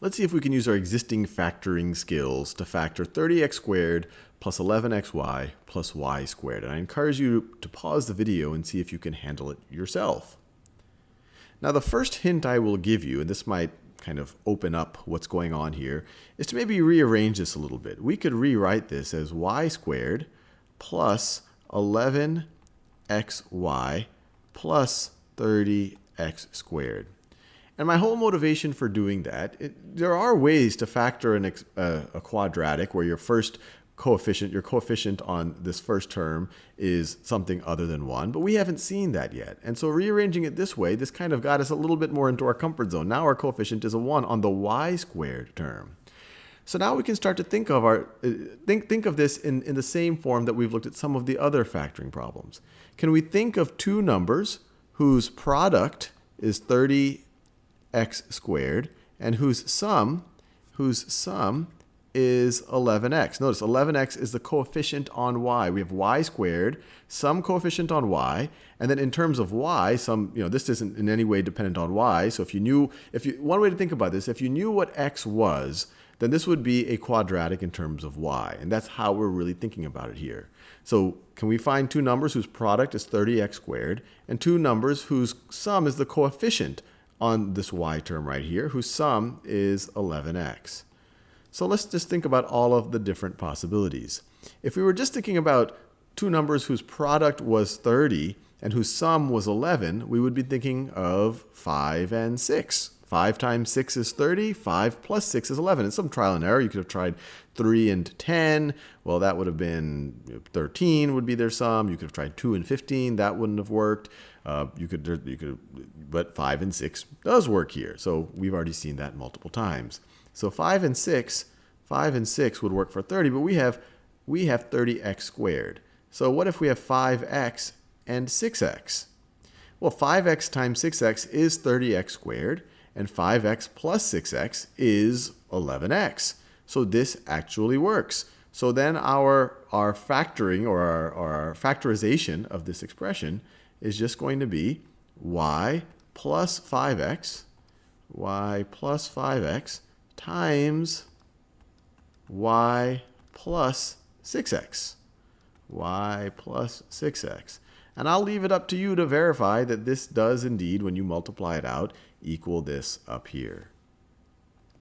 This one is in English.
Let's see if we can use our existing factoring skills to factor 30x squared plus 11xy plus y squared. And I encourage you to pause the video and see if you can handle it yourself. Now, the first hint I will give you, and this might kind of open up what's going on here, is to maybe rearrange this a little bit. We could rewrite this as y squared plus 11xy plus 30x squared. And my whole motivation for doing that, there are ways to factor a quadratic where your coefficient on this first term is something other than 1, but we haven't seen that yet. And so rearranging it this way, this kind of got us a little bit more into our comfort zone. Now our coefficient is a 1 on the y squared term. So now we can start to think of this in the same form that we've looked at some of the other factoring problems. Can we think of two numbers whose product is 30x squared and whose sum is 11x. Notice 11x is the coefficient on y. We have y squared, some coefficient on y, and then in terms of y, this isn't in any way dependent on y. So one way to think about this, if you knew what x was, then this would be a quadratic in terms of y. And that's how we're really thinking about it here. So can we find two numbers whose product is 30x squared and two numbers whose sum is the coefficient on this y term right here, whose sum is 11x? So let's just think about all of the different possibilities. If we were just thinking about two numbers whose product was 30 and whose sum was 11, we would be thinking of 5 and 6. 5 times 6 is 30. 5 plus 6 is 11. It's some trial and error. You could have tried 3 and 10. Well, that would have been 13 would be their sum. You could have tried 2 and 15. That wouldn't have worked. But 5 and 6 does work here. So we've already seen that multiple times. So 5 and 6 would work for 30, but we have 30x squared. So what if we have 5x and 6x? Well, 5x times 6x is 30x squared, and 5x plus 6x is 11x. So this actually works. So then our factoring or our factorization of this expression is just going to be y plus 5x times y plus 6x. Y plus 6x. And I'll leave it up to you to verify that this does indeed, when you multiply it out, equal this up here.